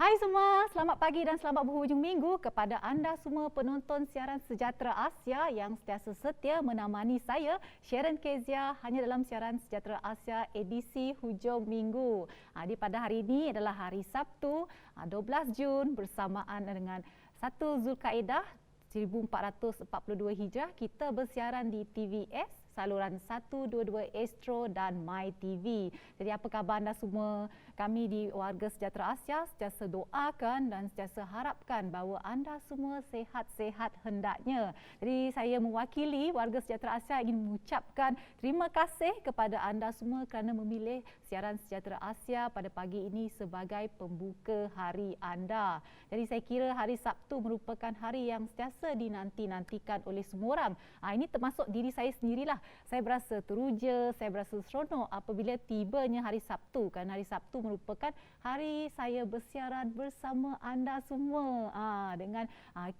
Hai semua, selamat pagi dan selamat berhujung minggu kepada anda semua penonton siaran Sejahtera Asia yang sentiasa setia menemani saya, Sharon Kezia, hanya dalam siaran Sejahtera Asia edisi hujung minggu. Di pada hari ini adalah hari Sabtu, 12 Jun bersamaan dengan 1 Zulkaidah 1442 Hijrah. Kita bersiaran di TVS, saluran 122 Astro dan MyTV. Jadi apa khabar anda semua? Kami di Warga Sejahtera Asia sentiasa doakan dan sentiasa harapkan bahawa anda semua sehat-sehat hendaknya. Jadi saya mewakili Warga Sejahtera Asia ingin mengucapkan terima kasih kepada anda semua kerana memilih siaran Sejahtera Asia pada pagi ini sebagai pembuka hari anda. Jadi saya kira hari Sabtu merupakan hari yang sentiasa dinanti-nantikan oleh semua orang. Ini termasuk diri saya sendirilah. Saya berasa teruja, saya berasa seronok apabila tibanya hari Sabtu, kerana hari Sabtu merupakan hari saya bersiaran bersama anda semua. Dengan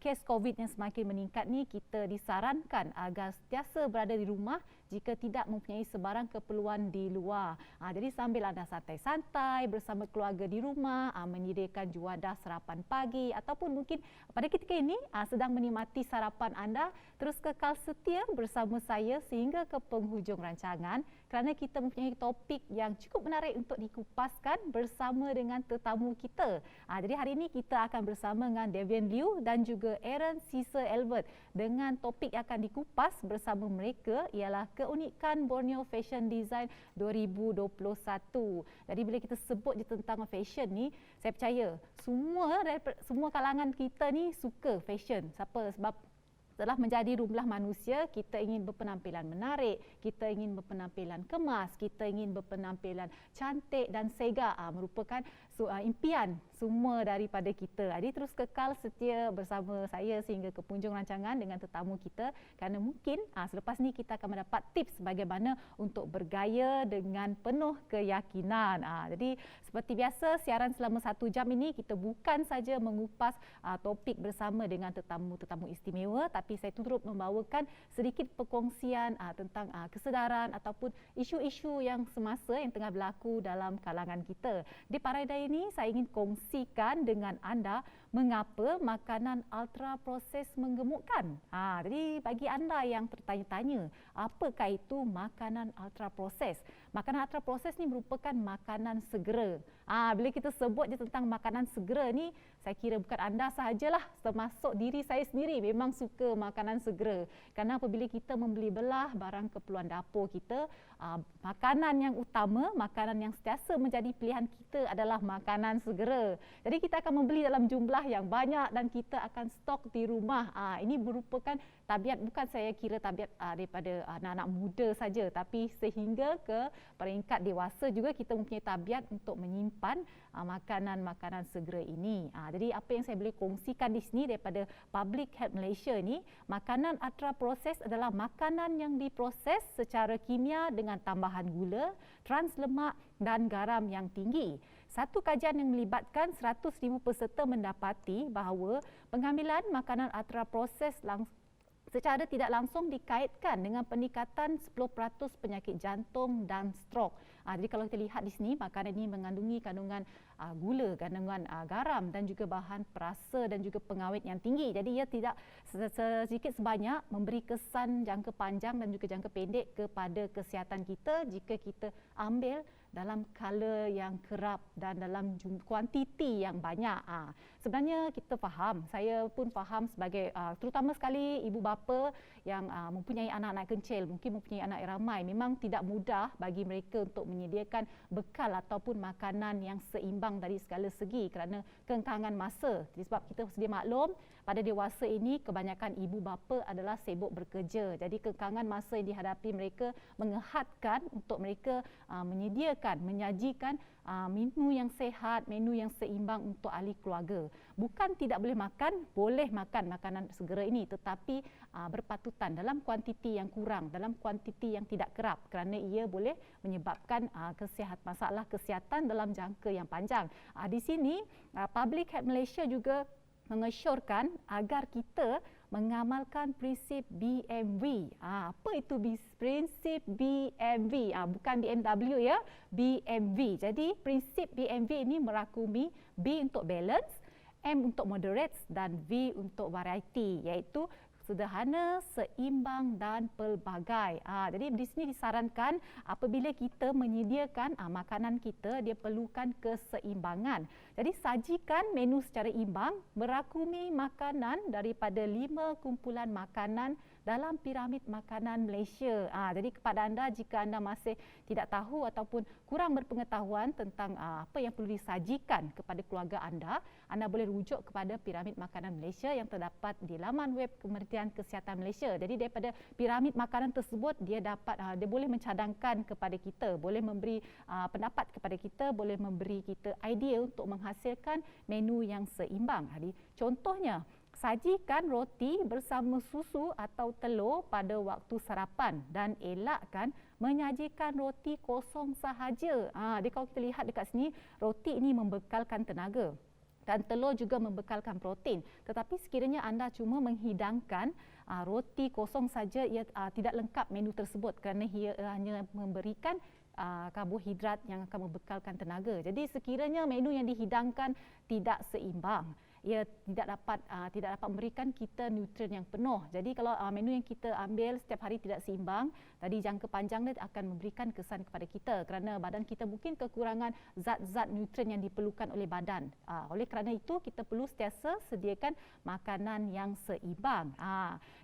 kes COVID yang semakin meningkat ni, kita disarankan agar sentiasa berada di rumah jika tidak mempunyai sebarang keperluan di luar. Jadi sambil anda santai-santai bersama keluarga di rumah, menyediakan juadah sarapan pagi ataupun mungkin pada ketika ini sedang menikmati sarapan anda, terus kekal setia bersama saya sehingga ke penghujung rancangan kerana kita mempunyai topik yang cukup menarik untuk dikupaskan bersama dengan tetamu kita. Jadi hari ini kita akan bersama dengan Devian Liu dan juga Aaron Caesar Albert dengan topik yang akan dikupas bersama mereka ialah keunikan Borneo Fashion Design 2021. Jadi bila kita sebut je tentang fashion ni, saya percaya semua kalangan kita ni suka fashion. Sebab telah menjadi rumlah manusia, kita ingin berpenampilan menarik, kita ingin berpenampilan kemas, kita ingin berpenampilan cantik dan segar. Merupakan impian semua daripada kita. Jadi terus kekal setia bersama saya sehingga ke penghujung rancangan dengan tetamu kita kerana mungkin selepas ni kita akan mendapat tips bagaimana untuk bergaya dengan penuh keyakinan. Jadi seperti biasa siaran selama 1 jam ini kita bukan saja mengupas topik bersama dengan tetamu-tetamu istimewa, tapi saya turut membawakan sedikit perkongsian tentang kesedaran ataupun isu-isu yang semasa yang tengah berlaku dalam kalangan kita. Di pada ini saya ingin kongsikan dengan anda mengapa makanan ultra proses menggemukkan. Jadi bagi anda yang tertanya-tanya, apakah itu makanan ultra proses? Makanan ultra proses ni merupakan makanan segera. Bila kita sebut je tentang makanan segera ni, saya kira bukan anda sahajalah, termasuk diri saya sendiri memang suka makanan segera. Kerana apabila kita membeli belah barang keperluan dapur kita, makanan yang utama, makanan yang sentiasa menjadi pilihan kita adalah makanan segera. Jadi kita akan membeli dalam jumlah yang banyak dan kita akan stok di rumah. Ini merupakan tabiat, bukan saya kira tabiat daripada anak-anak muda saja, tapi sehingga ke peringkat dewasa juga kita mempunyai tabiat untuk menyimpan makanan-makanan segera ini. Jadi apa yang saya boleh kongsikan di sini daripada Public Health Malaysia ni, makanan ultra proses adalah makanan yang diproses secara kimia dengan tambahan gula, trans lemak dan garam yang tinggi. Satu kajian yang melibatkan 100,000 peserta mendapati bahawa pengambilan makanan ultra proses secara tidak langsung dikaitkan dengan peningkatan 10% penyakit jantung dan strok. Jadi kalau kita lihat di sini, makanan ini mengandungi kandungan gula, kandungan garam dan juga bahan perasa dan juga pengawet yang tinggi. Jadi ia tidak sedikit sebanyak memberi kesan jangka panjang dan juga jangka pendek kepada kesihatan kita jika kita ambil dalam kala yang kerap dan dalam kuantiti yang banyak. Sebenarnya kita faham, saya pun faham sebagai terutama sekali ibu bapa yang mempunyai anak-anak kecil, mungkin mempunyai anak yang ramai, memang tidak mudah bagi mereka untuk menyediakan bekal ataupun makanan yang seimbang dari segala segi kerana keengkangan masa. Sebab kita sedia maklum, pada dewasa ini kebanyakan ibu bapa adalah sibuk bekerja. Jadi keengkangan masa yang dihadapi mereka mengehadkan untuk mereka menyajikan menu yang sehat, menu yang seimbang untuk ahli keluarga. Bukan tidak boleh makan, boleh makan makanan segera ini, tetapi berpatutan dalam kuantiti yang kurang, dalam kuantiti yang tidak kerap kerana ia boleh menyebabkan masalah kesihatan dalam jangka yang panjang. Di sini Public Health Malaysia juga mengesyorkan agar kita mengamalkan prinsip BMV. Apa itu prinsip BMV? Bukan BMW ya, BMV. Jadi prinsip BMV ini merakumi B untuk balance, M untuk moderate dan V untuk variety, iaitu sederhana, seimbang dan pelbagai. Jadi di sini disarankan apabila kita menyediakan makanan kita, dia perlukan keseimbangan. Jadi sajikan menu secara imbang, merakumi makanan daripada 5 kumpulan makanan dalam piramid makanan Malaysia. Jadi kepada anda, jika anda masih tidak tahu ataupun kurang berpengetahuan tentang apa yang perlu disajikan kepada keluarga anda boleh rujuk kepada piramid makanan Malaysia yang terdapat di laman web Kementerian Kesihatan Malaysia. Jadi daripada piramid makanan tersebut, dia boleh mencadangkan kepada kita, boleh memberi pendapat kepada kita, boleh memberi kita idea untuk menghasilkan menu yang seimbang. Jadi contohnya, sajikan roti bersama susu atau telur pada waktu sarapan dan elakkan menyajikan roti kosong sahaja. Jadi kalau kita lihat dekat sini, roti ini membekalkan tenaga dan telur juga membekalkan protein. Tetapi sekiranya anda cuma menghidangkan roti kosong saja, ia tidak lengkap menu tersebut kerana ia hanya memberikan karbohidrat yang akan membekalkan tenaga. Jadi sekiranya menu yang dihidangkan tidak seimbang, ia tidak dapat memberikan kita nutrien yang penuh. Jadi kalau menu yang kita ambil setiap hari tidak seimbang, tadi jangka panjang dia akan memberikan kesan kepada kita kerana badan kita mungkin kekurangan zat-zat nutrien yang diperlukan oleh badan. Oleh kerana itu, kita perlu sentiasa sediakan makanan yang seimbang.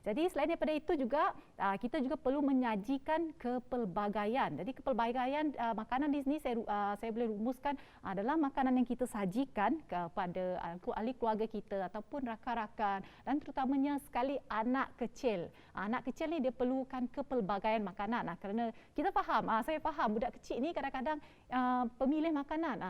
Jadi selain daripada itu juga, kita juga perlu menyajikan kepelbagaian. Jadi kepelbagaian makanan di sini saya boleh rumuskan adalah makanan yang kita sajikan kepada ahli keluarga kita ataupun rakan-rakan dan terutamanya sekali anak kecil. Anak kecil ni dia perlukan kepelbagaian makanan kerana kita faham, saya faham budak kecil ni kadang-kadang pemilih makanan.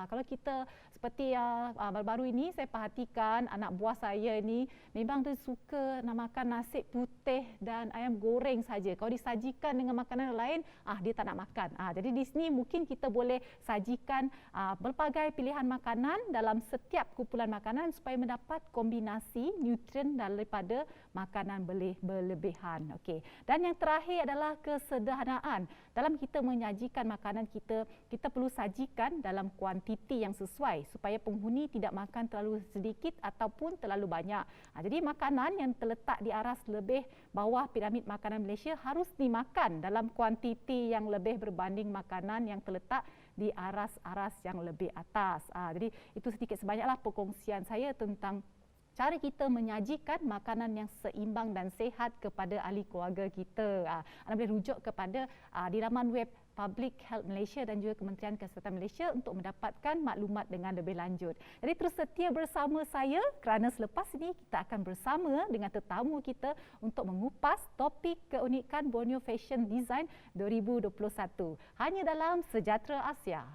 Kalau kita seperti baru-baru ini saya perhatikan anak buah saya ni memang dia suka nak makan nasi putih dan ayam goreng saja. Kalau disajikan dengan makanan lain, dia tak nak makan. Jadi di sini mungkin kita boleh sajikan berbagai pilihan makanan dalam setiap kumpulan makanan supaya mendapat kombinasi nutrien daripada makanan berlebihan. Okey. Dan yang terakhir adalah kesederhanaan. Dalam kita menyajikan makanan kita perlu sajikan dalam kuantiti yang sesuai supaya penghuni tidak makan terlalu sedikit ataupun terlalu banyak. Jadi makanan yang terletak di aras lebih bawah piramid makanan Malaysia harus dimakan dalam kuantiti yang lebih berbanding makanan yang terletak di aras-aras yang lebih atas. Jadi itu sedikit sebanyaklah perkongsian saya tentang cara kita menyajikan makanan yang seimbang dan sihat kepada ahli keluarga kita. Anda boleh rujuk kepada di laman web Public Health Malaysia dan juga Kementerian Kesihatan Malaysia untuk mendapatkan maklumat dengan lebih lanjut. Jadi terus setia bersama saya kerana selepas ini kita akan bersama dengan tetamu kita untuk mengupas topik keunikan Borneo Fashion Design 2021 hanya dalam Sejahtera Asia.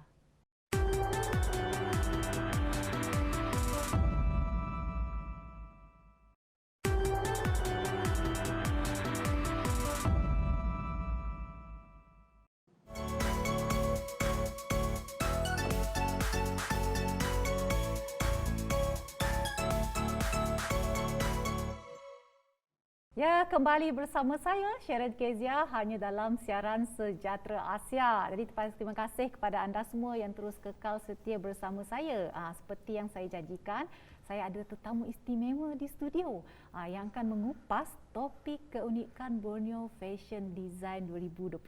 Ya, kembali bersama saya Sharon Kezia hanya dalam siaran Sejahtera Asia. Jadi terima kasih kepada anda semua yang terus kekal setia bersama saya. Seperti yang saya janjikan, saya ada tetamu istimewa di studio yang akan mengupas topik keunikan Borneo Fashion Design 2021.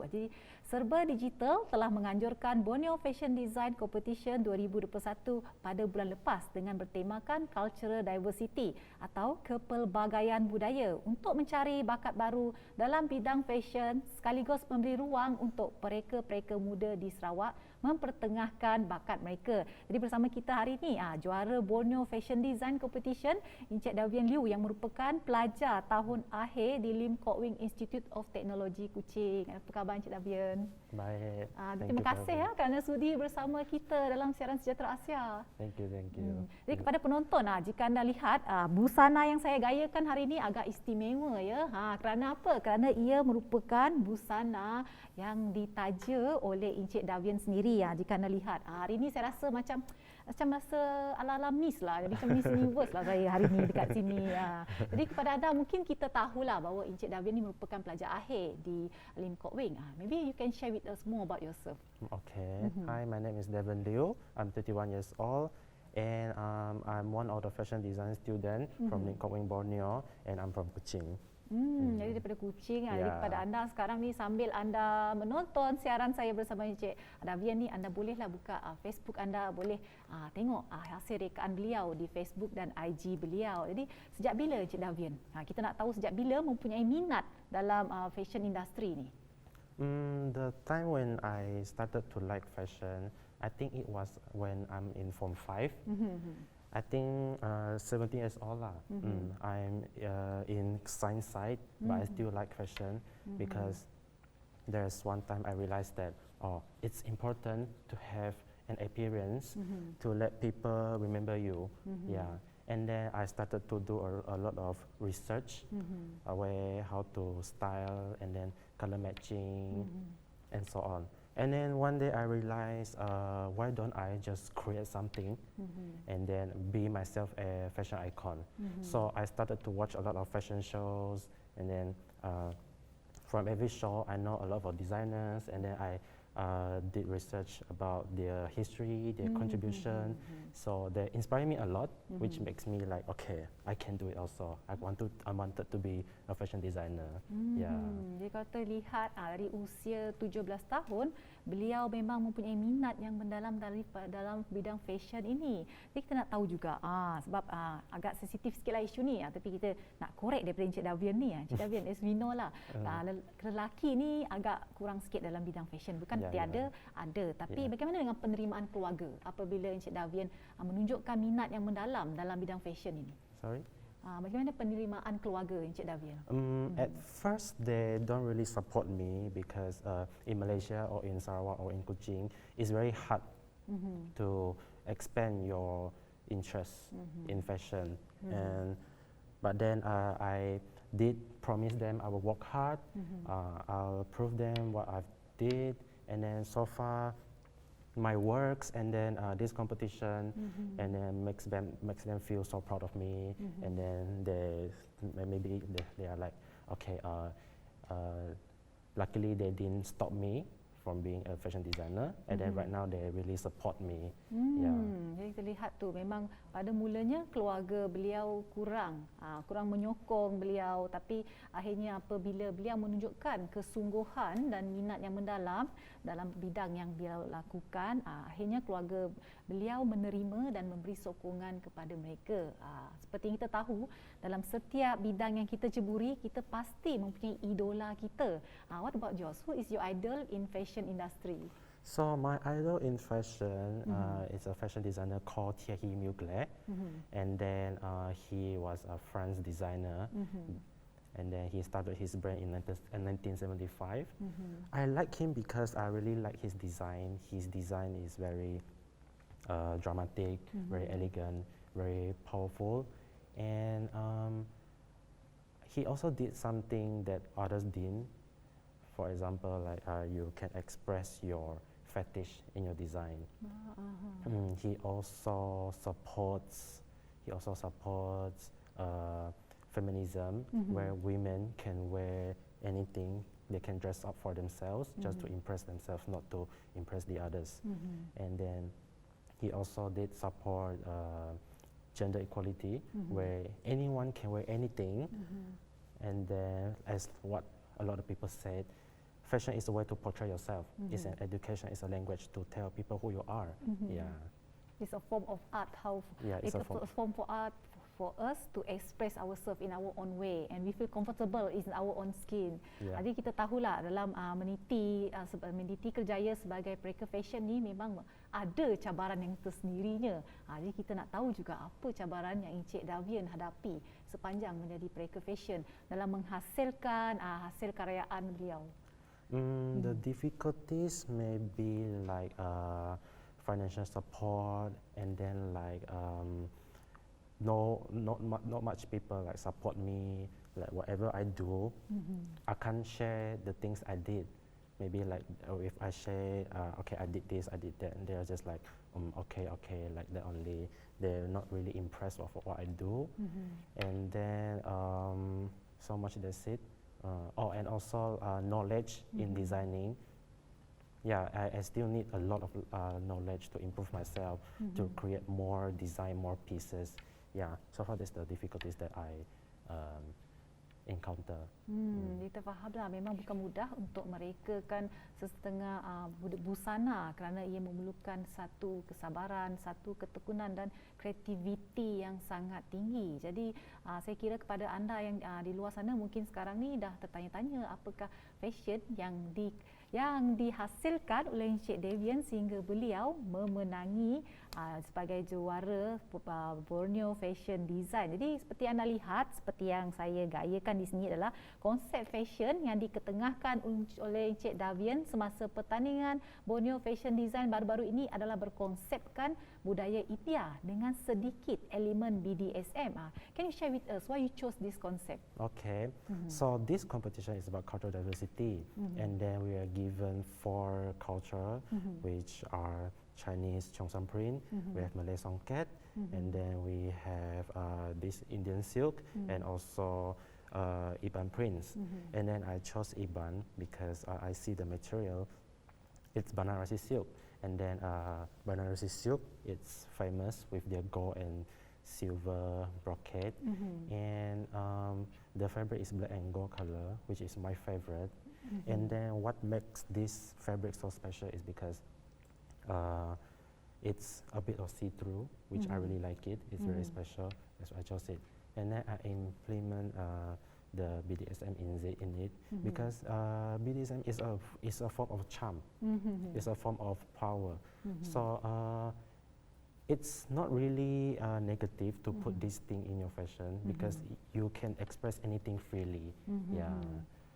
Jadi Serba Digital telah menganjurkan Borneo Fashion Design Competition 2021 pada bulan lepas dengan bertemakan Cultural Diversity atau kepelbagaian budaya untuk mencari bakat baru dalam bidang fashion sekaligus memberi ruang untuk mereka-mereka muda di Sarawak mempertengahkan bakat mereka. Jadi bersama kita hari ini juara Borneo Fashion Design Competition Encik Davian Liu yang merupakan pelajar tahun akhir di Lim Kok Wing Institute of Technology Kuching. Apa khabar Encik Davian? Baik. Terima kasih kerana sudi bersama kita dalam siaran Sejahtera Asia. Thank you. Jadi kepada penonton, jika anda lihat busana yang saya gayakan hari ini agak istimewa ya. Kerana apa? Kerana ia merupakan busana yang ditaja oleh Encik Davian sendiri. Jika anda lihat hari ini saya rasa macam macam rasa ala-ala Miss lah, macam Miss Universe lah saya hari ni dekat sini. Jadi kepada anda mungkin kita tahulah bahawa Encik Davian ni merupakan pelajar akhir di Lim Kok Wing. Maybe you can share with us more about yourself. Okay. Hi, my name is Devon Liu. I'm 31 years old. And I'm one of the fashion design student from Lim Kok Wing, Borneo, and I'm from Kuching. Jadi daripada Kuching. Jadi kepada anda sekarang ni sambil anda menonton siaran saya bersama Encik Davian ni, anda bolehlah buka Facebook anda, boleh tengok hasil rekaan beliau di Facebook dan IG beliau. Jadi sejak bila Encik Davian? Kita nak tahu sejak bila mempunyai minat dalam fashion industry ni. The time when I started to like fashion, I think it was when I'm in Form 5. I think 17 years old lah. I'm in science side, but I still like fashion because there's one time I realized that it's important to have an appearance to let people remember you. Yeah, and then I started to do a lot of research, where how to style and then color matching and so on. And then one day I realized, why don't I just create something and then be myself a fashion icon? So I started to watch a lot of fashion shows, and then from every show I know a lot of designers, and then I did research about their history, their contribution. So they inspire me a lot, which makes me like, okay, I can do it also. I wanted to be a fashion designer. Yeah. Jadi kalau terlihat dari usia 17 tahun, beliau memang mempunyai minat yang mendalam dalam bidang fashion ini. Jadi kita nak tahu juga, sebab agak sensitif sikitlah isu ni, tapi kita nak korek daripada Encik Davian ni. Encik Davian, as we know lah, lelaki ni agak kurang sikit dalam bidang fashion. Bukan tiada, ada. Tapi bagaimana dengan penerimaan keluarga apabila Encik Davian menunjukkan minat yang mendalam dalam bidang fashion ini? Sorry? Bagaimana penerimaan keluarga Encik Davian? At first, they don't really support me because in Malaysia or in Sarawak or in Kuching, it's very hard to expand your interest in fashion. But then I did promise them I will work hard. I'll prove them what I've did, and then so far my works and then this competition and then makes them feel so proud of me, and then they are like, okay, luckily they didn't stop me from being a fashion designer, and then right now they really support me. Jadi terlihat tu memang pada mulanya keluarga beliau kurang menyokong beliau, tapi akhirnya apabila beliau menunjukkan kesungguhan dan minat yang mendalam dalam bidang yang beliau lakukan, akhirnya keluarga beliau menerima dan memberi sokongan kepada mereka. Seperti yang kita tahu, dalam setiap bidang yang kita ceburi, kita pasti mempunyai idola kita. What about yours? Who is your idol in fashion industry? So my idol in fashion is a fashion designer called Thierry Mugler, and then he was a French designer, and then he started his brand in 1975. I like him because I really like his design. His design is very dramatic, very elegant, very powerful, and he also did something that others didn't. For example, like you can express your fetish in your design. He also supports feminism, where women can wear anything. They can dress up for themselves just to impress themselves, not to impress the others. And then he also did support gender equality, where anyone can wear anything. And then, as what a lot of people said, fashion is a way to portray yourself. It's an education, it's a language to tell people who you are. It's a form of art. It's a form for art for us to express ourselves in our own way, and we feel comfortable in our own skin. Jadi kita tahulah dalam meniti kerjaya sebagai perekat fashion ni memang ada cabaran yang tersendirinya. Jadi kita nak tahu juga apa cabaran yang Encik Davian hadapi sepanjang menjadi perekat fashion dalam menghasilkan hasil karyaan beliau. The difficulties may be like financial support, and then like not much people like support me. Like whatever I do, I can't share the things I did maybe like if I say, okay, I did this, I did that, and they're just like, okay, like that only. They're not really impressed of what I do. And then so much that's it. Oh, and also knowledge in designing. Yeah, I still need a lot of knowledge to improve myself, to create more design, more pieces. Yeah, so far that's the difficulties that I encounter. Kita fahamlah memang bukan mudah untuk merekakan sesetengah busana kerana ia memerlukan satu kesabaran, satu ketekunan dan kreativiti yang sangat tinggi. Jadi saya kira kepada anda yang di luar sana mungkin sekarang ni dah tertanya-tanya apakah fashion yang dihasilkan oleh Encik Davian sehingga beliau memenangi sebagai juara Borneo Fashion Design. Jadi seperti anda lihat, seperti yang saya gayakan di sini adalah konsep fashion yang diketengahkan oleh Encik Davian semasa pertandingan Borneo Fashion Design baru-baru ini adalah berkonsepkan budaya India dengan sedikit elemen BDSM. Can you share with us why you chose this concept? Okay, so this competition is about cultural diversity, and then we are given 4 culture, which are Chinese Cheongsam print, we have Malay Songket, and then we have this Indian silk, and also Iban prints. And then I chose Iban because I see the material, it's Banarasi silk. And then Banarasi silk, it's famous with their gold and silver brocade. And the fabric is black and gold color, which is my favorite. And then what makes this fabric so special is because it's a bit of see-through, which I really like it. It's very special, that's why I chose it. And then I implement the BDSM in it because BDSM is a form of charm. It's a form of power. So it's not really negative to put this thing in your fashion because you can express anything freely. Yeah.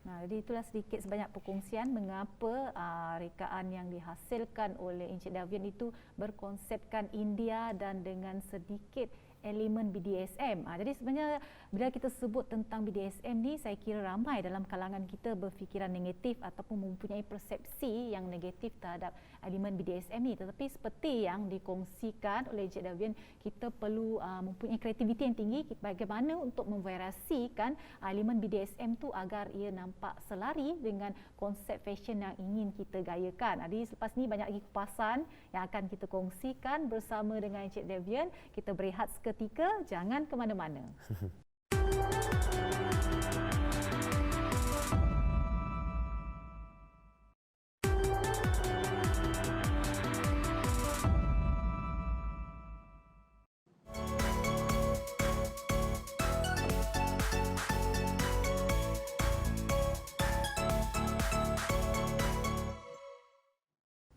Nah, jadi itulah sedikit sebanyak perkongsian mengapa rekaan yang dihasilkan oleh Encik Davian itu berkonsepkan India dan dengan sedikit elemen BDSM. Jadi sebenarnya bila kita sebut tentang BDSM ni, saya kira ramai dalam kalangan kita berfikiran negatif ataupun mempunyai persepsi yang negatif terhadap elemen BDSM ni. Tetapi seperti yang dikongsikan oleh Encik Davian, kita perlu mempunyai kreativiti yang tinggi bagaimana untuk memvariasikan elemen BDSM tu agar ia nampak selari dengan konsep fashion yang ingin kita gayakan. Jadi selepas ni banyak lagi kupasan yang akan kita kongsikan bersama dengan Encik Davian. Kita berehat seketika, jangan ke mana-mana.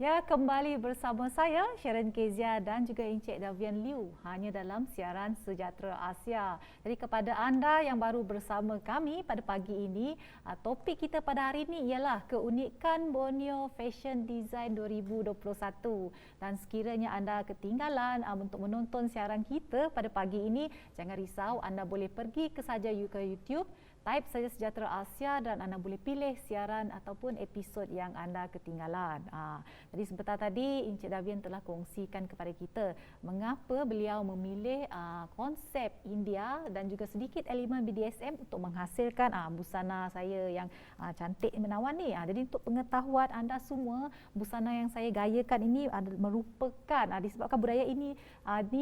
Ya, kembali bersama saya Sharon Kezia dan juga Encik Davian Liu hanya dalam siaran Sejahtera Asia. Jadi kepada anda yang baru bersama kami pada pagi ini, topik kita pada hari ini ialah keunikan Borneo Fashion Design 2021. Dan sekiranya anda ketinggalan untuk menonton siaran kita pada pagi ini, jangan risau, anda boleh pergi ke YouTube, type saja Sejahtera Asia dan anda boleh pilih siaran ataupun episod yang anda ketinggalan. Jadi sebentar tadi Encik Davian telah kongsikan kepada kita mengapa beliau memilih konsep India dan juga sedikit elemen BDSM untuk menghasilkan busana saya yang cantik menawan ni. Jadi untuk pengetahuan anda semua, busana yang saya gayakan ini merupakan disebabkan budaya ini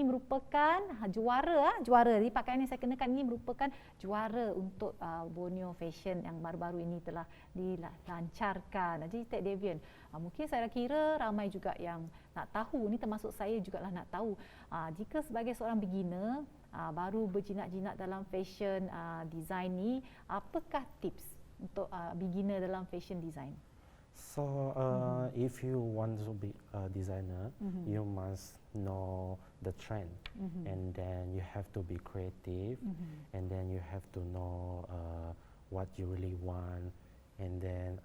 merupakan juara. Jadi pakaian yang saya kenakan ini merupakan juara untuk Borneo Fashion yang baru-baru ini telah dilancarkan. Jadi Encik Davian, mungkin saya kira ramai juga yang nak tahu, ni termasuk saya jugalah nak tahu, jika sebagai seorang beginner baru berjinak-jinak dalam fashion design ni, apakah tips untuk beginner dalam fashion design? So if you want to be a designer, you must know the trend, and then you have to be creative, and then you have to know what you really want, and then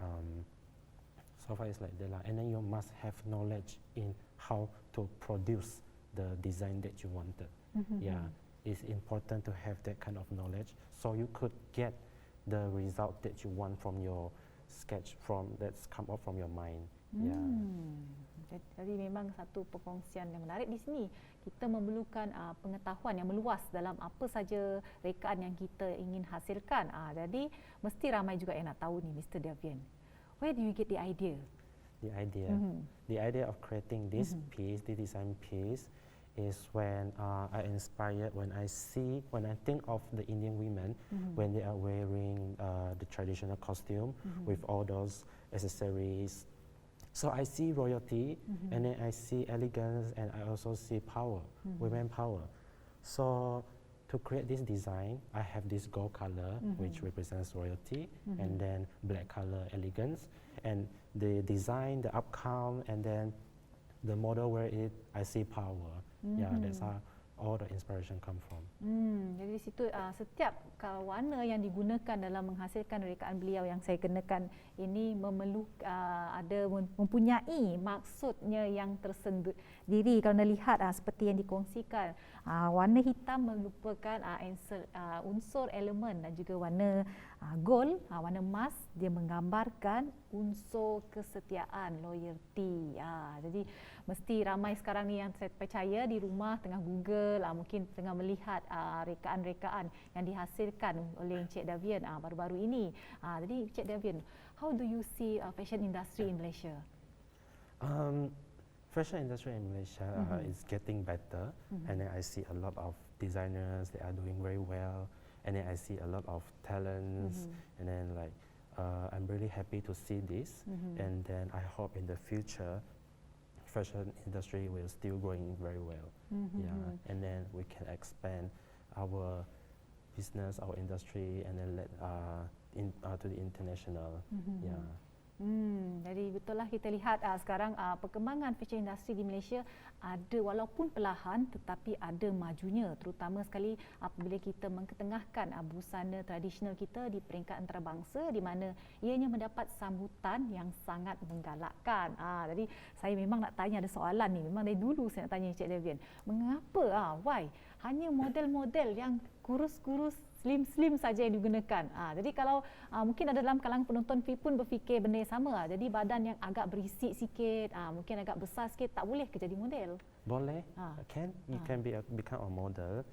so far it's like that lah. And then you must have knowledge in how to produce the design that you wanted. Yeah, it's important to have that kind of knowledge so you could get the result that you want from your sketch from that's come out from your mind. Yeah. Jadi memang satu perkongsian yang menarik di sini. Kita memerlukan pengetahuan yang meluas dalam apa saja rekaan yang kita ingin hasilkan. Jadi mesti ramai juga yang nak tahu ni, Mr. Davian. Where do you get the idea? The idea of creating this piece, the design piece, is when I inspired, when I think of the Indian women when they are wearing the traditional costume with all those accessories. So I see royalty, and then I see elegance, and I also see power, women power. So to create this design, I have this gold color, which represents royalty, and then black color, elegance, and the design, the outcome, and then the model wear it, I see power. Yeah, that's how all the inspiration come from. Jadi di situ setiap warna yang digunakan dalam menghasilkan rekaan beliau yang saya kenakan ini mempunyai maksudnya yang tersendiri. Kalau anda lihat seperti yang dikongsikan, warna hitam merupakan unsur elemen, dan juga warna gold, warna emas, dia menggambarkan unsur kesetiaan, loyalty. Jadi mesti ramai sekarang ni yang saya percaya di rumah tengah Google, mungkin tengah melihat rekaan-rekaan yang dihasilkan oleh Encik Davian baru-baru ini. Jadi Encik Davian, how do you see fashion industry in Malaysia? Fashion industry in Malaysia is getting better, and then I see a lot of designers, they are doing very well, and then I see a lot of talents, and then like I'm really happy to see this, and then I hope in the future fashion industry will still growing very well. Yeah, and then we can expand our business, our industry, and then to the international. Yeah. Jadi betul lah kita lihat sekarang perkembangan fashion industry di Malaysia ada, walaupun perlahan tetapi ada majunya, terutama sekali apabila kita mengetengahkan busana tradisional kita di peringkat antarabangsa, di mana ianya mendapat sambutan yang sangat menggalakkan. Jadi saya memang nak tanya, ada soalan ni memang dari dulu saya nak tanya Encik Davian, mengapa why hanya model-model yang kurus-kurus, slim saja yang digunakan. Jadi kalau mungkin ada dalam kalangan penonton pun berfikir benda yang sama. Jadi badan yang agak berisik sikit, mungkin agak besar sikit, tak boleh ke jadi model? Boleh, can. You can become a model.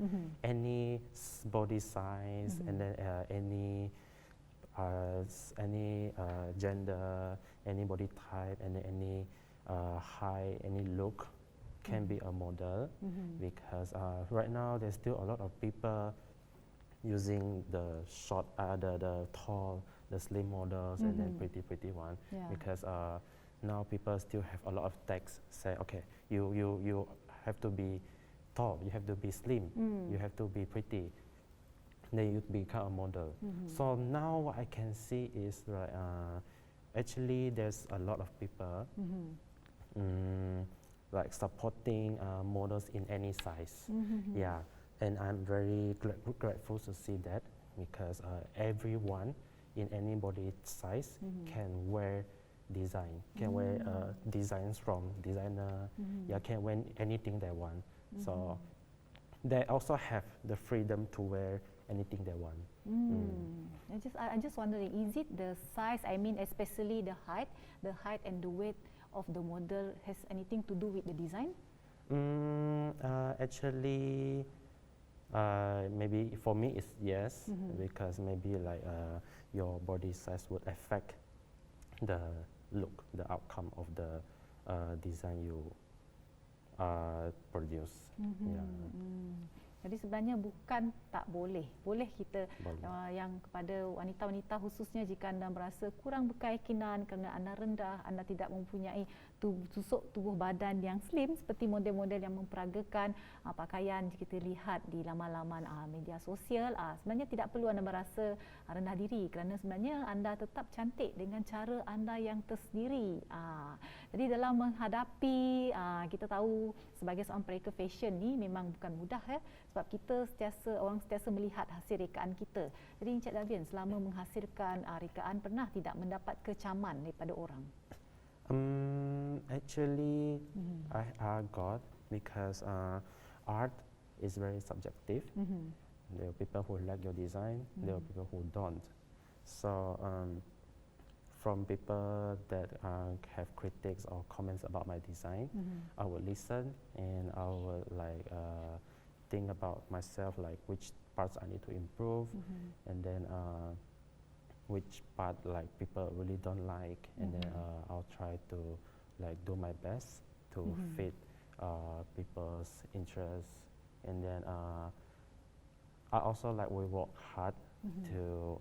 Any body size, and then any gender, any body type, and any height, any look can be a model. Because right now there's still a lot of people using the short, the tall, the slim models, and then pretty one. Yeah. Because now people still have a lot of text say, okay, you have to be tall, you have to be slim, you have to be pretty. Then you become a model. So now what I can see is actually there's a lot of people like supporting models in any size. Yeah. And I'm very grateful to see that, because everyone in any body size can wear design, can wear designs from designer, can wear anything they want. So they also have the freedom to wear anything they want. I'm just wondering, is it the size, I mean especially the height and the weight of the model has anything to do with the design? Actually, maybe for me it's yes, because maybe like your body size would affect the look, the outcome of the design you produce. Yeah. Jadi sebenarnya bukan tak boleh. Boleh kita yang kepada wanita-wanita khususnya jika anda merasa kurang berkeyakinan kerana anda rendah, anda tidak mempunyai susuk tubuh badan yang slim seperti model-model yang memperagakan pakaian jika kita lihat di laman-laman media sosial, sebenarnya tidak perlu anda merasa rendah diri, kerana sebenarnya anda tetap cantik dengan cara anda yang tersendiri. Jadi dalam menghadapi, kita tahu sebagai seorang pereka fashion ni memang bukan mudah sebab orang sentiasa melihat hasil rekaan kita. Jadi Encik Davian, selama menghasilkan rekaan, pernah tidak mendapat kecaman daripada orang? Actually, I got, because art is very subjective. There are people who like your design, there are people who don't. So from people that have critics or comments about my design, I would listen and I would like think about myself, like which parts I need to improve, and then which part like people really don't like, and then I'll try to like do my best to fit people's interests, and then I also like we work hard to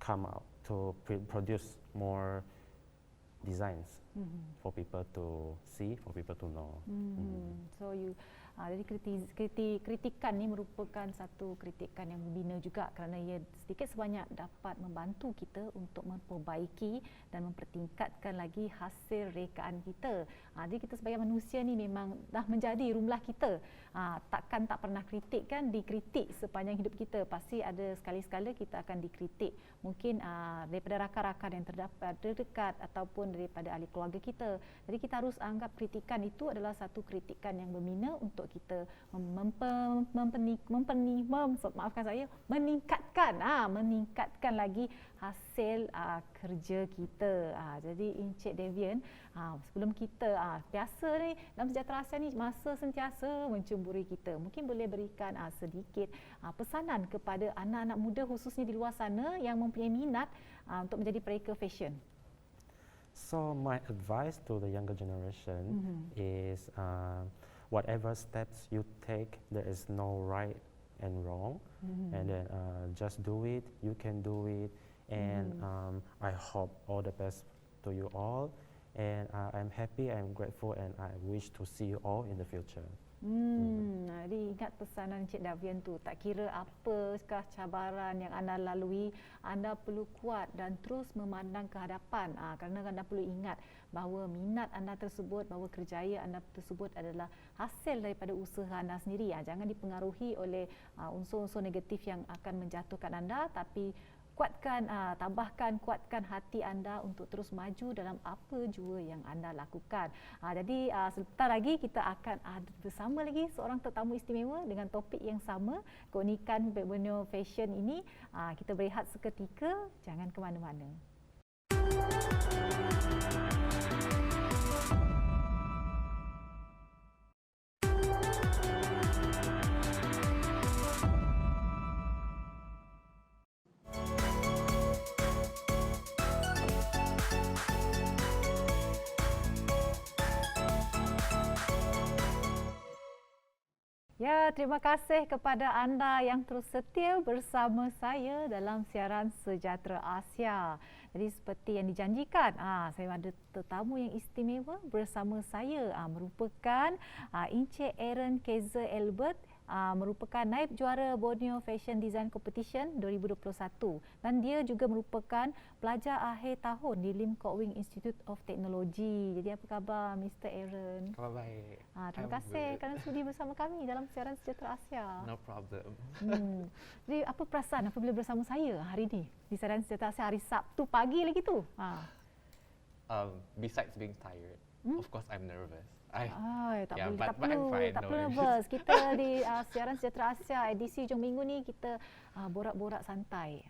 come out to produce more designs for people to see, for people to know. So you jadi kritikan ni merupakan satu kritikan yang membina juga kerana ia sedikit sebanyak dapat membantu kita untuk memperbaiki dan mempertingkatkan lagi hasil rekaan kita. Jadi kita sebagai manusia ni memang dah menjadi rumlah kita. Takkan tak pernah kritik kan, dikritik sepanjang hidup kita. Pasti ada sekali-sekala kita akan dikritik. Mungkin daripada rakan-rakan yang terdekat ataupun daripada ahli keluarga kita. Jadi kita harus anggap kritikan itu adalah satu kritikan yang membina untuk kita meningkatkan lagi hasil kerja kita. Jadi Encik Davian, sebelum kita biasa ni dalam Sejahtera Asia ni masa sentiasa mencemburi kita. Mungkin boleh berikan sedikit pesanan kepada anak-anak muda khususnya di luar sana yang mempunyai minat untuk menjadi pereka fashion. So my advice to the younger generation is whatever steps you take, there is no right and wrong, and then just do it. You can do it, and I hope all the best to you all. And I'm happy, I'm grateful, and I wish to see you all in the future. Jadi ingat pesanan Encik Davian tu, tak kira apakah cabaran yang anda lalui, anda perlu kuat dan terus memandang ke hadapan, kerana anda perlu ingat bahawa minat anda tersebut, bahawa kerjaya anda tersebut adalah hasil daripada usaha anda sendiri. Jangan dipengaruhi oleh unsur-unsur negatif yang akan menjatuhkan anda, tapi kuatkan hati anda untuk terus maju dalam apa jua yang anda lakukan. Jadi sebentar lagi kita akan ada bersama lagi seorang tetamu istimewa dengan topik yang sama, keunikan Borneo Fashion ini. Kita berehat seketika, jangan ke mana-mana. Ya, terima kasih kepada anda yang terus setia bersama saya dalam siaran Sejahtera Asia. Jadi seperti yang dijanjikan, saya ada tetamu yang istimewa bersama saya, merupakan Encik Aaron Kaiser Albert, merupakan naib juara Borneo Fashion Design Competition 2021 dan dia juga merupakan pelajar akhir tahun di Lim Kok Wing Institute of Technology. Jadi apa khabar Mr. Aaron? Khabar baik. Terima kasih kerana sudi bersama kami dalam siaran Sejahtera Asia. No problem. Jadi apa perasaan apabila bersama saya hari ini di siaran Sejahtera Asia hari Sabtu pagi lagi tu? Besides being tired, of course I'm nervous. Tak perlu nervous. Kita di siaran Sejahtera Asia edisi hujung minggu ni kita borak-borak santai.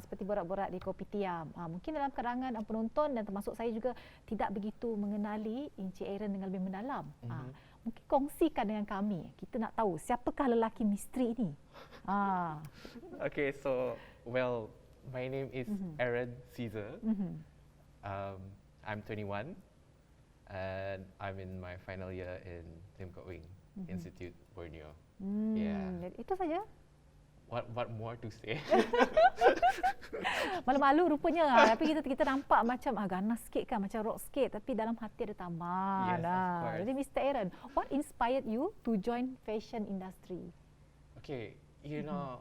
Seperti borak-borak di Kopitiam. Mungkin dalam kalangan penonton dan termasuk saya juga tidak begitu mengenali Encik Aaron dengan lebih mendalam. Mungkin kongsikan dengan kami. Kita nak tahu siapakah lelaki misteri ini. Okay, so my name is Aaron Caesar. I'm 21. And I'm in my final year in Lim Kok Wing Institute, Borneo. Itu saja. What more to say? Malu-malu rupanya, tapi kita nampak macam ganas sikit kan, macam rock sikit, tapi dalam hati ada taman. Yes, of course. Jadi Mr. Aaron, what inspired you to join fashion industry? Okay, you know,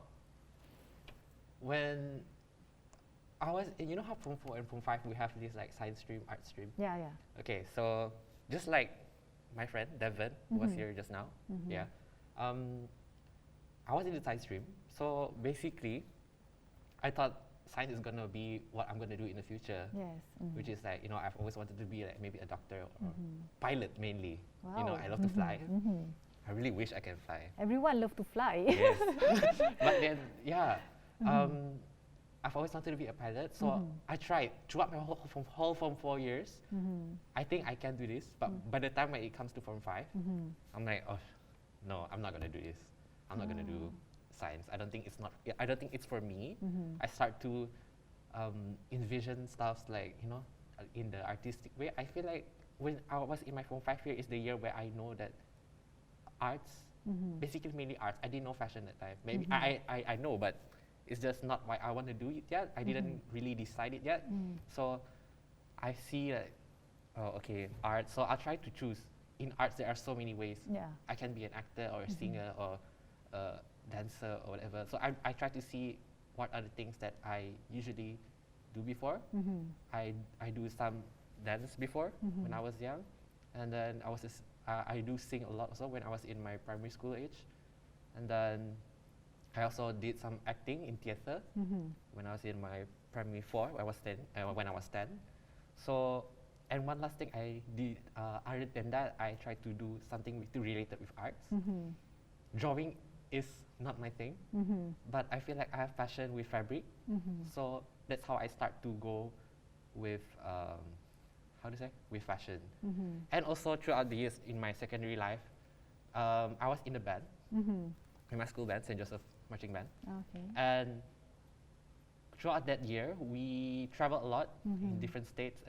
when I was, you know how from 4 and from 5 we have this like science stream, art stream? Yeah. Okay, so just like my friend Devin who was here just now, I was in the science stream. So basically, I thought science is gonna be what I'm gonna do in the future. Yes. Which is like, you know, I've always wanted to be like maybe a doctor or pilot mainly. Wow. You know, I love to fly. I really wish I can fly. Everyone love to fly. Yes. But then, I've always wanted to be a pilot, so I tried throughout my whole Form 4 years. I think I can do this, but by the time when it comes to Form 5, I'm like, oh, no, I'm not gonna do this. I'm not gonna do science. I don't think it's for me. I start to envision stuff like, you know, in the artistic way. I feel like when I was in my Form 5 year is the year where I know that arts, basically mainly arts. I didn't know fashion at that time. Maybe I know, but it's just not why I want to do it yet. I didn't really decide it yet. So I see like, oh, okay, art. So I'll try to choose. In arts, there are so many ways. Yeah. I can be an actor or a singer or a dancer or whatever. So I try to see what are the things that I usually do before. I do some dance before when I was young, and then I do sing a lot also when I was in my primary school age, and then I also did some acting in theater when I was in my primary 4. When I was 10. So, and one last thing I did other than that, I tried to do something related with arts. Drawing is not my thing, but I feel like I have passion with fabric. So that's how I start to go with with fashion. And also throughout the years in my secondary life, I was in a band, in my school band, St. Joseph Marching Band. Okay. And throughout that year, we traveled a lot in different states,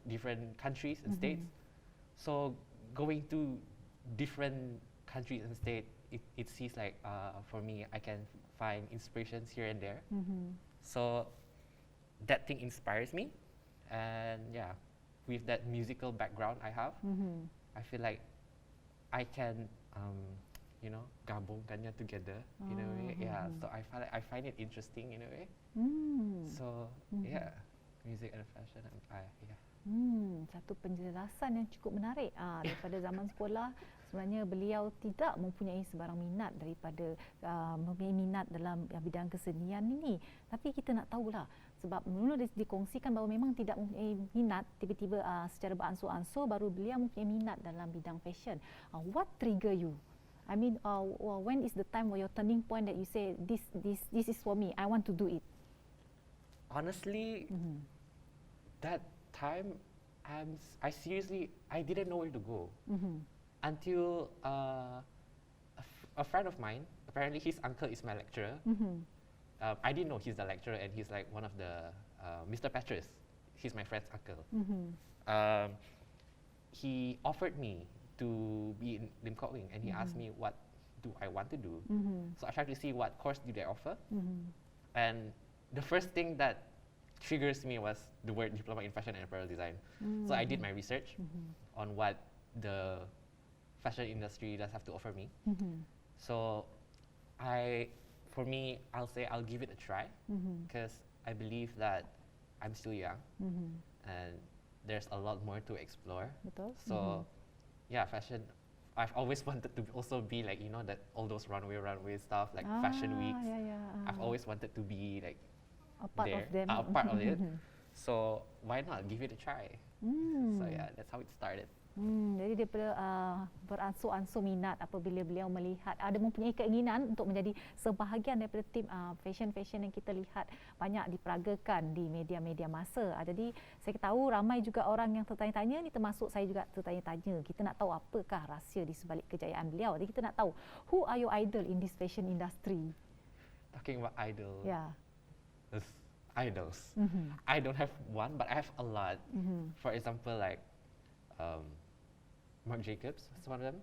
different countries and states. So going to different countries and states, it seems like for me, I can find inspirations here and there. So that thing inspires me, and yeah, with that musical background I have, I feel like I can, you know, gabungkannya together in a way. Yeah, so I find it interesting in a way. So yeah, music and fashion, yeah. Satu penjelasan yang cukup menarik. Daripada zaman sekolah, sebenarnya beliau tidak mempunyai sebarang minat mempunyai minat dalam bidang kesenian ini. Tapi kita nak tahulah, sebab mula dikongsikan bahawa memang tidak mempunyai minat, tiba-tiba secara beransur-ansur baru beliau mempunyai minat dalam bidang fashion. What trigger you? I mean, when is the time or your turning point that you say this is for me, I want to do it? Honestly, that time I seriously didn't know where to go until a friend of mine, apparently his uncle is my lecturer. I didn't know he's the lecturer, and he's like one of the Mr. Petrus. He's my friend's uncle. He offered me to be in Lim Kok Wing, and he asked me what do I want to do. So I tried to see what course do they offer, and the first thing that triggers me was the word diploma in fashion and apparel design. So I did my research on what the fashion industry does have to offer me. So for me, I'll say I'll give it a try, because I believe that I'm still young and there's a lot more to explore. Betul. So yeah, fashion, I've always wanted to also be like, you know, that all those runway stuff, like fashion weeks. I've always wanted to be like a part there, of them. a part of it. So why not give it a try? So yeah, that's how it started. Jadi daripada beransur-ansur minat apabila beliau melihat ada mempunyai keinginan untuk menjadi sebahagian daripada tim fashion yang kita lihat banyak diperagakan di media-media masa. Jadi saya tahu ramai juga orang yang tertanya-tanya, ni termasuk saya juga tertanya-tanya. Kita nak tahu apakah rahsia di sebalik kejayaan beliau. Jadi kita nak tahu, who are your idol in this fashion industry? Talking about idol. Yeah. Idols. I don't have one, but I have a lot. For example, like Marc Jacobs is one of them.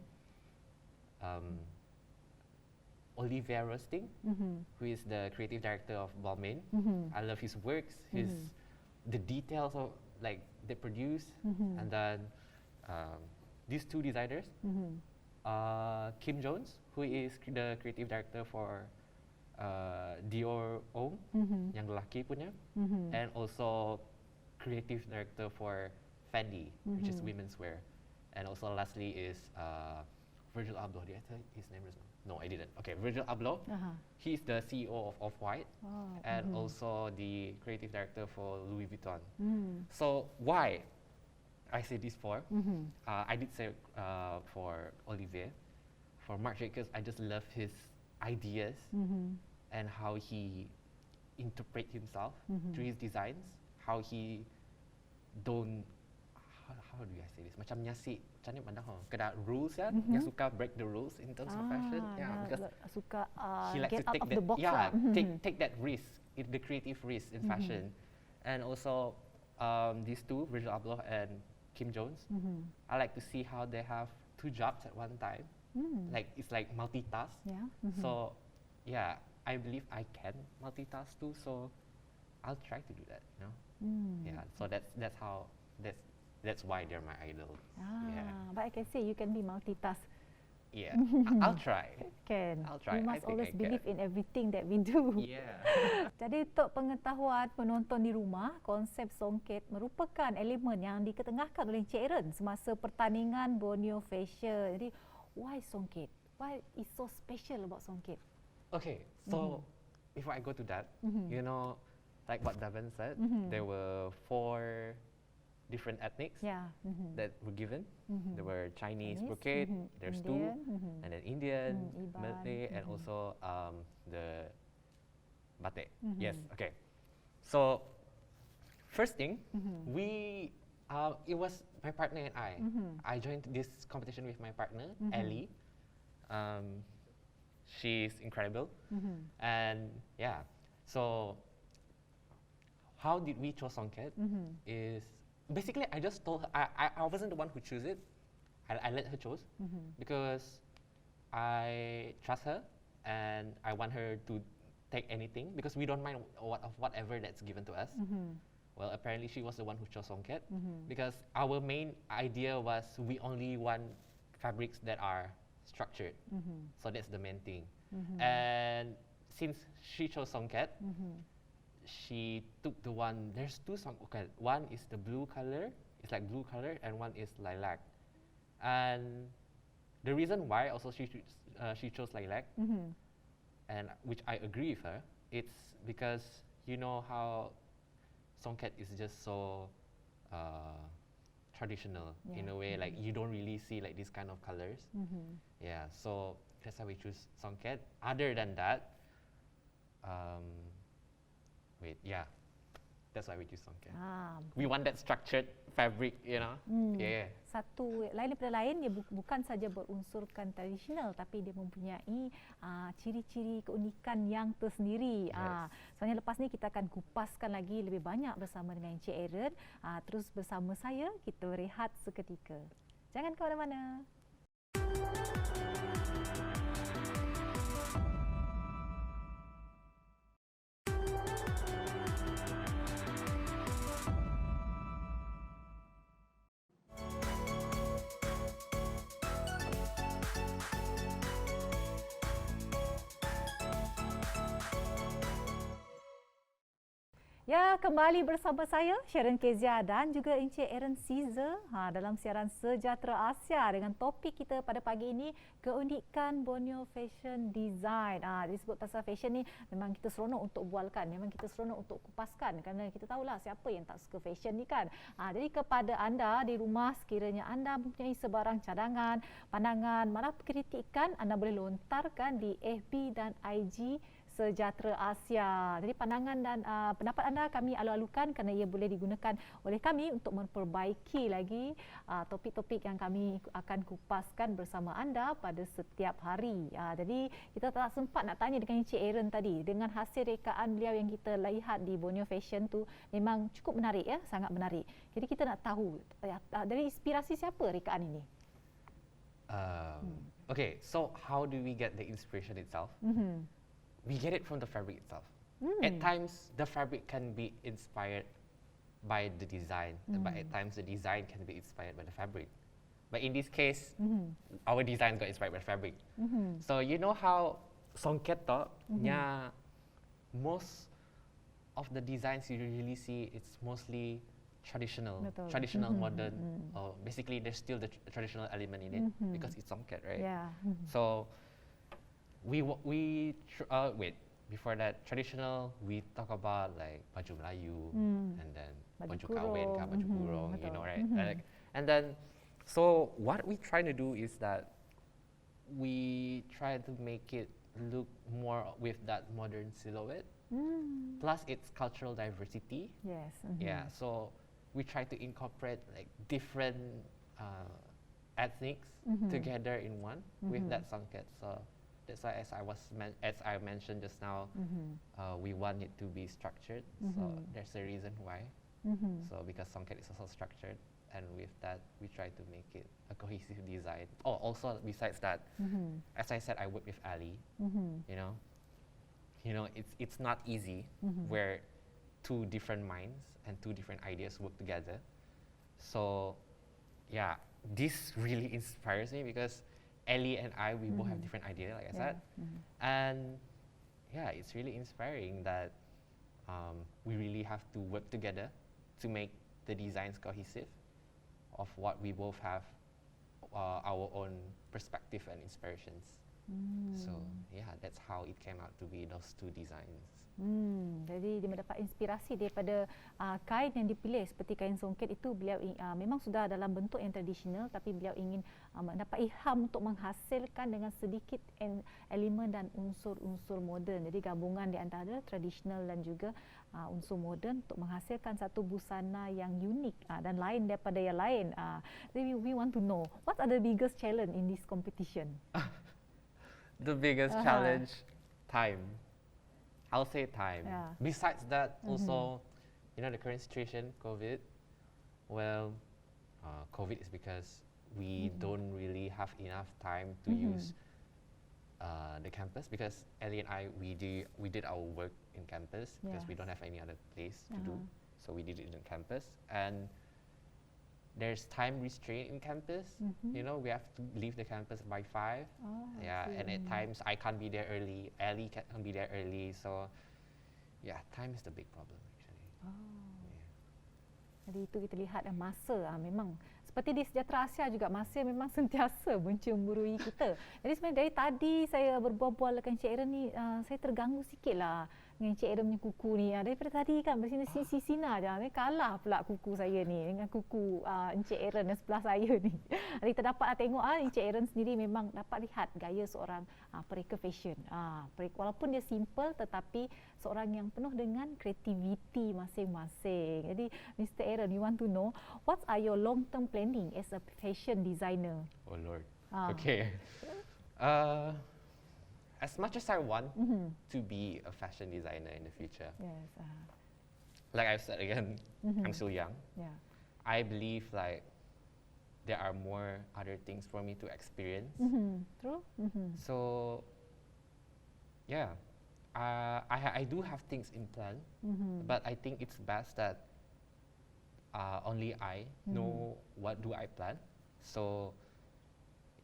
Olivier Rousteing, who is the creative director of Balmain. I love his works, the details of like they produce, and then these two designers, Kim Jones, who is the creative director for Dior Homme, yang lelaki punya, and also creative director for Fendi, which is women's wear. And also lastly is Virgil Abloh. Did I tell his name? No, I didn't. Okay, Virgil Abloh. He's the CEO of Off-White, and also the creative director for Louis Vuitton. So why I say this for? I did say for Olivier. For Marc Jacobs, I just love his ideas and how he interpret himself through his designs, how he don't, how do I say this? Macam nyasik, macam ni mana kena rules kan, yang suka break the rules in terms of fashion. Yeah, because suka he likes get to out take of that, the box yeah, lah. take that risk, the creative risk in fashion. And also these two, Virgil Abloh and Kim Jones, I like to see how they have two jobs at one time. Like it's like multitask. Yeah. So yeah, I believe I can multitask too. So I'll try to do that. You know. Yeah. So that's how that's why they're my idol. Yeah. But I can say you can be multitask. Yeah. I'll try. Can. I'll try. You I must think always I believe can. in everything that we do. Yeah. Jadi untuk pengetahuan penonton di rumah, konsep songket merupakan elemen yang diketengahkan oleh Encik Aaron semasa pertandingan Borneo Fashion. Jadi, why songket? Why is so special about songket? Okay. So before I go to that, you know, like what Daven said, there were 4 different ethnics Yeah. that were given. There were Chinese, Chinese, brocade, there's Indian, 2, and then Indian, Iban, Malay, and also the batik. Yes, okay. So first thing, it was my partner and I. I joined this competition with my partner, Ellie. She's incredible, and yeah. So how did we choose songket? Is basically I just told her, I wasn't the one who chose it. I let her choose because I trust her and I want her to take anything because we don't mind whatever that's given to us. Well, apparently she was the one who chose songket because our main idea was we only want fabrics that are structured. So that's the main thing. And since she chose songket, she took the one, there's 2 songs, okay, one is the blue color, it's like blue color, and one is lilac. And the reason why also she chose lilac, and which I agree with her, it's because you know how songket is just so traditional in a way, like you don't really see like these kind of colors. Yeah, so that's how we choose songket. Other than that, that's why we choose songket. We want that structured fabric, you know. Yeah. Satu lain daripada lain, dia bukan saja berunsurkan tradisional, tapi dia mempunyai ciri-ciri keunikan yang tersendiri. Soalnya lepas ni kita akan kupaskan lagi lebih banyak bersama dengan Encik Aaron. Terus bersama saya, kita rehat seketika. Jangan ke mana-mana. Ya, kembali bersama saya Sharon Kezia dan juga Encik Aaron Caesar dalam siaran Sejahtera Asia dengan topik kita pada pagi ini, keunikan Borneo Fashion Design. Disebut pasal fashion ni memang kita seronok untuk bualkan, memang kita seronok untuk kupaskan kerana kita tahulah siapa yang tak suka fashion ni kan. Jadi kepada anda di rumah, sekiranya anda mempunyai sebarang cadangan, pandangan, malah kritikan, anda boleh lontarkan di FB dan IG Sejahtera Asia. Jadi pandangan dan pendapat anda kami alu-alukan kerana ia boleh digunakan oleh kami untuk memperbaiki lagi topik-topik yang kami akan kupaskan bersama anda pada setiap hari. Jadi kita tak sempat nak tanya dengan Encik Aaron tadi, dengan hasil rekaan beliau yang kita lihat di Borneo Fashion tu memang cukup menarik ya, sangat menarik. Jadi kita nak tahu dari inspirasi siapa rekaan ini? Okay, so how do we get the inspiration itself? We get it from the fabric itself. At times, the fabric can be inspired by the design, but at times the design can be inspired by the fabric. But in this case, our design got inspired by the fabric. So you know how songket nya most of the designs you usually see, it's mostly traditional, Betul. traditional modern. Or basically, there's still the traditional element in it because it's songket, right? Yeah. So before that, traditional, we talk about like baju Melayu and then baju kahwin, baju kurung, you know, right? And then, so what we try to do is that we try to make it look more with that modern silhouette. Plus, it's cultural diversity. Yes. Yeah, so we try to incorporate like different ethnics together in one with that songket. So that's why, as I mentioned just now, we want it to be structured. So there's a reason why. So because songket is also structured, and with that we try to make it a cohesive design. Oh, also besides that, as I said, I work with Ali. You know, it's not easy where two different minds and two different ideas work together. So, yeah, this really inspires me because Ellie and I, we both have different ideas, like I said. And yeah, it's really inspiring that we really have to work together to make the designs cohesive of what we both have our own perspective and inspirations. So yeah, that's how it came out to be those two designs. Jadi dia mendapat inspirasi daripada kain yang dipilih seperti kain songket itu. Beliau memang sudah dalam bentuk yang tradisional, tapi beliau ingin mendapat ilham untuk menghasilkan dengan sedikit elemen dan unsur-unsur moden. Jadi gabungan di antara tradisional dan juga unsur moden untuk menghasilkan satu busana yang unik dan lain daripada yang lain. Jadi we want to know, what are the biggest challenge in this competition? The biggest challenge, time. I'll say time. Yeah. Besides that, also, you know, the current situation, COVID. Well, COVID is because we don't really have enough time to use the campus, because Ellie and I, we did our work in campus because we don't have any other place to do. So we did it in campus, and there's time restraint in campus. You know, we have to leave the campus by 5. Yeah, and at times I can't be there early. Ellie can't be there early. So, yeah, time is the big problem actually. Yeah. Jadi itu kita lihat masa memang seperti di Sejahtera Asia juga, masa memang sentiasa mencemburui kita. Jadi sebenarnya dari tadi saya berbual-bual dengan Encik Aaron ni, saya terganggu sikitlah dengan Encik Aaron punya kuku ni. Daripada tadi kan bersina-sina je, kalah pula kuku saya ni dengan kuku Encik Aaron yang sebelah saya ni. Jadi kita dapat tengok Encik Aaron sendiri memang dapat lihat gaya seorang pereka fashion. Walaupun dia simple tetapi seorang yang penuh dengan kreativiti masing-masing. Jadi Mr. Aaron, you want to know what are your long-term planning as a fashion designer? Oh Lord. Okay. As much as I want to be a fashion designer in the future, Yes. like I've said again, I'm still young. Yeah. I believe like there are more other things for me to experience. True. So, yeah, I do have things in plan, but I think it's best that only I know what do I plan. So,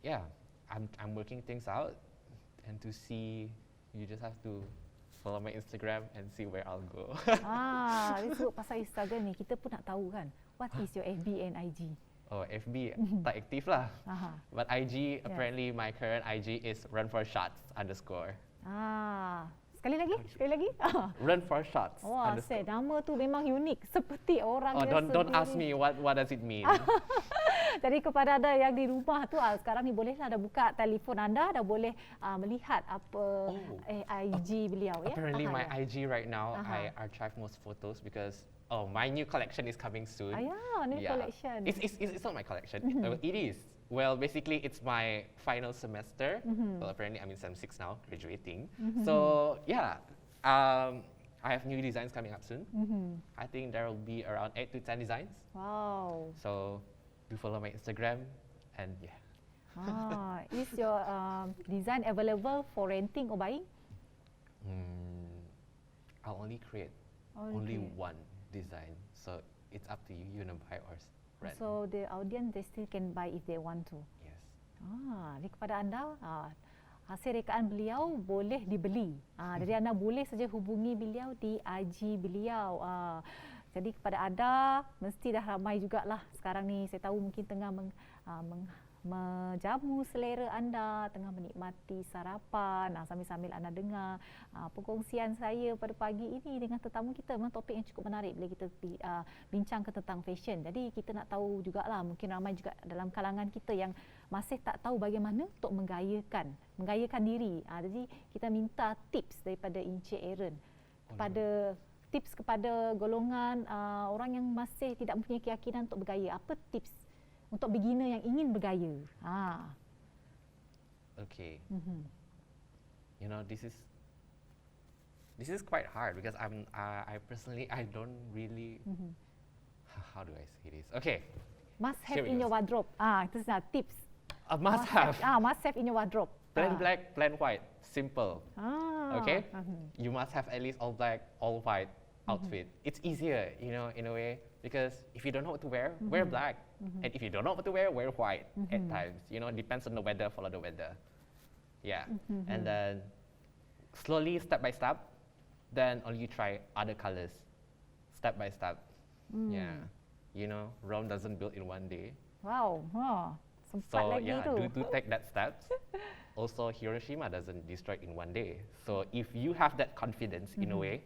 yeah, I'm working things out, and to see, you just have to follow my Instagram and see where I'll go. Dia sebut pasal Instagram ni, kita pun nak tahu kan, what is your FB and IG? Oh, FB tak aktif lah. But IG, apparently my current IG is run4shots_. Sekali lagi. Run4shots_. Wah, nama tu memang unik, seperti orang Oh, dia don't ask sendiri. me what does it mean. Jadi kepada anda yang di rumah tu, sekarang ni bolehlah dah buka telefon anda, dah boleh melihat apa IG beliau. Apparently my IG right now, I archive most photos because my new collection is coming soon. New collection. It's not my collection. It is. Well, basically, it's my final semester. Well, apparently, I'm in Sem 6 now, graduating. So, yeah, I have new designs coming up soon. I think there will be around 8 to 10 designs. Wow. So, do follow my Instagram, and yeah. Is your design available for renting or buying? I'll only create only one design. So, it's up to you. You wanna buy or rent. So the audience, they still can buy if they want to. Yes. Jadi kepada anda, hasil rekaan beliau boleh dibeli. Jadi anda boleh saja hubungi beliau di IG beliau. Jadi kepada anda, mesti dah ramai jugalah sekarang ni. Saya tahu mungkin tengah menjamu selera anda, tengah menikmati sarapan, sambil-sambil anda dengar perkongsian saya pada pagi ini dengan tetamu kita. Memang topik yang cukup menarik bila kita bincangkan tentang fashion. Jadi kita nak tahu jugalah, mungkin ramai juga dalam kalangan kita yang masih tak tahu bagaimana untuk menggayakan diri. Jadi kita minta tips daripada Encik Aaron. kepada tips kepada golongan orang yang masih tidak mempunyai keyakinan untuk bergaya. Apa tips untuk beginner yang ingin bergaya? Okay. You know, this is quite hard because I personally I don't really how do I say this? Okay. Must Here have we in go. your wardrobe. Itu tips. Must have. Must have in your wardrobe. Plain black, plain white, simple. Okay? Mhm. You must have at least all black, all white outfit. It's easier, you know, in a way, because if you don't know what to wear, wear black. And if you don't know what to wear white at times. You know, depends on the weather, follow the weather. Yeah. And then slowly, step by step, then only you try other colors, step by step. Yeah. You know, Rome doesn't build in one day. Wow. Sempat So lagi yeah, tu. do take that steps. Also, Hiroshima doesn't destroy in one day. So if you have that confidence in a way,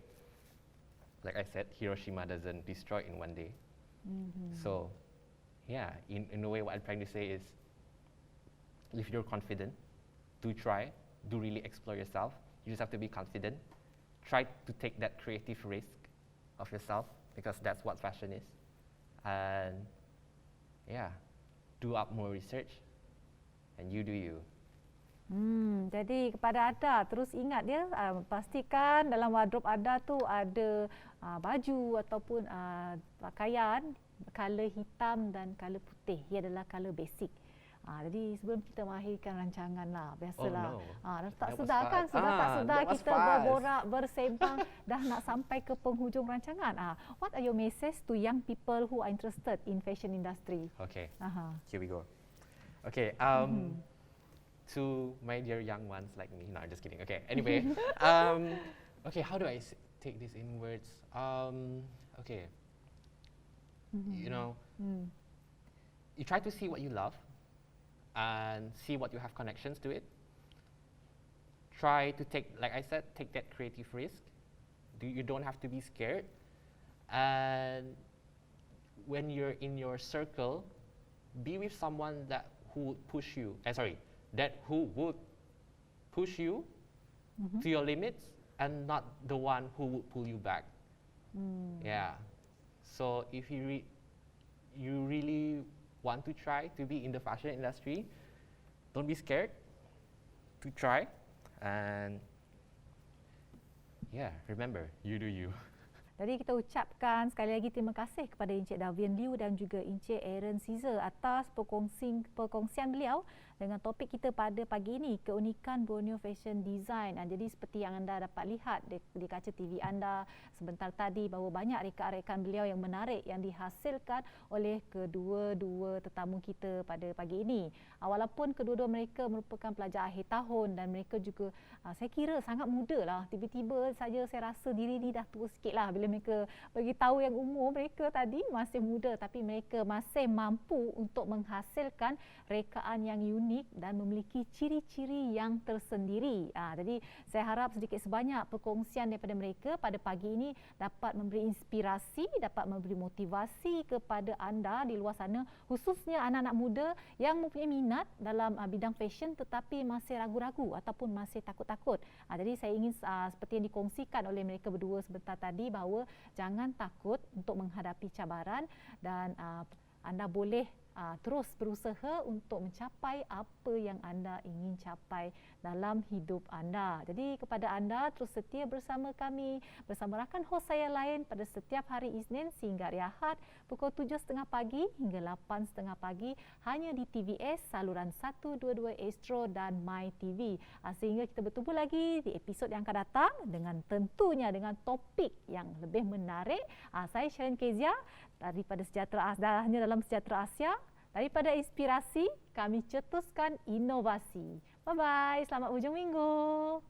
like I said, Hiroshima doesn't destroy in one day. So yeah, in a way, what I'm trying to say is, if you're confident, do try, do really explore yourself. You just have to be confident. Try to take that creative risk of yourself, because that's what fashion is. And yeah, do up more research, and you do you. Jadi kepada anda, terus ingat dia, pastikan dalam wardrobe anda tu ada baju ataupun pakaian color hitam dan color putih. Ia adalah color basic. Jadi sebelum kita mengakhirkan rancangan lah, biasalah. Oh, no. Tak That was sedar kan? fast. Sudah tak sedar that was kita fast. berborak, bersembang dah nak sampai ke penghujung rancangan. What are your message to young people who are interested in fashion industry? Okay, Aha. here we go. Okay, to my dear young ones like me. No, I'm just kidding. Okay, anyway, okay, how do I take this in words? Okay, you know, you try to see what you love and see what you have connections to it. Try to take, like I said, take that creative risk. You don't have to be scared. And when you're in your circle, be with someone who would push you. Who would push you to your limits, and not the one who would pull you back. Yeah. So if you really want to try to be in the fashion industry, don't be scared to try, and yeah, remember, you do you. Jadi kita ucapkan sekali lagi terima kasih kepada Encik Davian Liu dan juga Encik Aaron Caesar atas perkongsian beliau dengan topik kita pada pagi ini, keunikan Borneo Fashion Design. Jadi seperti yang anda dapat lihat di kaca TV anda sebentar tadi, bahawa banyak rekan-rekan beliau yang menarik yang dihasilkan oleh kedua-dua tetamu kita pada pagi ini. Walaupun kedua-dua mereka merupakan pelajar akhir tahun dan mereka juga saya kira sangat muda lah. Tiba-tiba saja saya rasa diri ni dah tua sikit lah bila mereka bagi tahu yang umur mereka tadi masih muda, tapi mereka masih mampu untuk menghasilkan rekaan yang unik dan memiliki ciri-ciri yang tersendiri. Jadi saya harap sedikit sebanyak perkongsian daripada mereka pada pagi ini dapat memberi inspirasi, dapat memberi motivasi kepada anda di luar sana, khususnya anak-anak muda yang mempunyai minat dalam bidang fashion tetapi masih ragu-ragu ataupun masih takut-takut. Jadi saya ingin seperti yang dikongsikan oleh mereka berdua sebentar tadi, bahawa jangan takut untuk menghadapi cabaran dan anda boleh terus berusaha untuk mencapai apa yang anda ingin capai dalam hidup anda. Jadi kepada anda, terus setia bersama kami, bersama rakan hos saya lain pada setiap hari Isnin sehingga hari Ahad pukul 7.30 pagi hingga 8.30 pagi hanya di TVS saluran 122 Astro dan My TV. Sehingga kita bertemu lagi di episod yang akan datang dengan tentunya dengan topik yang lebih menarik. Saya Sharon Kezia daripada Sejahtera Asia, hanya dalam Sejahtera Asia. Daripada inspirasi, kami cetuskan inovasi. Bye-bye, selamat hujung minggu.